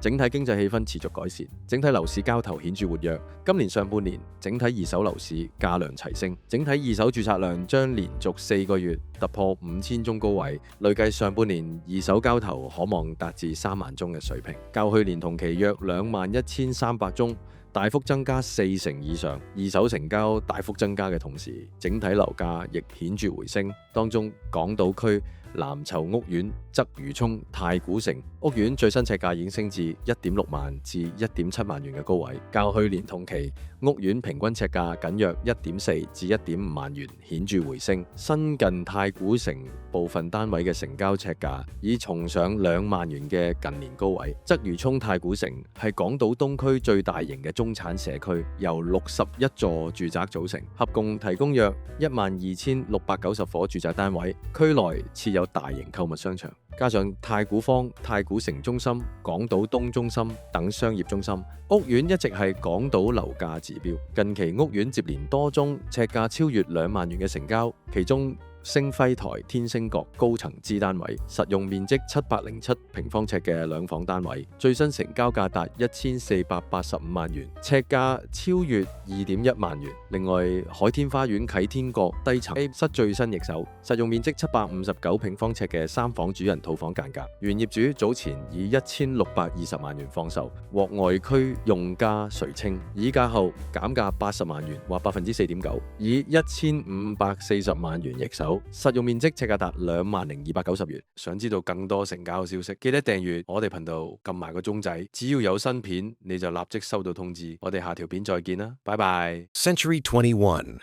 整體經濟氣氛持續改善，整體樓市交投顯著活躍。今年上半年，整體二手樓市價量齊升，整體二手註冊量將連續4個月突破5000宗高位，累計上半年二手交投可望達至3萬宗嘅水平，較去年同期約21300宗，大幅增加4成以上。二手成交大幅增加嘅同時，整體樓價亦顯著回升。當中港島區藍籌屋苑鰂魚涌太古城屋苑最新尺價已經升至1.6萬至1.7萬元嘅高位，較去年同期屋苑平均尺價僅約1.4至1.5萬元，顯著回升。新近太古城部分單位嘅成交尺價已重上2萬元嘅近年高位。鰂魚涌太古城係港島東區最大型嘅中產社區，由61座住宅組成，合共提供約12690伙住宅單位，區內設有大型購物商場，加上太古坊、太古城中心、港島東中心等商業中心，屋苑一直係港島樓價指標。近期屋苑接連多宗尺價超越2萬元嘅成交，其中星輝台天星閣高層資單位，實用面積707平方尺嘅兩房單位，最新成交價達1485萬元，尺價超越2.1萬元。另外，海天花園啟天閣低層 A 室最新易手，實用面積759平方尺嘅3房主人套房間隔，原業主早前以1620萬元放售，獲外區用家垂青，議價後減價80萬元或4.9%，以1540萬元易手。實用面積尺價達20290元。想知道更多成交消息，記得訂閱我哋頻道，撳埋個鐘仔，只要有新片你就立即收到通知。我哋下條片再見啦，拜拜。Century 21.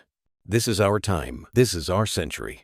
This is our time. This is our century.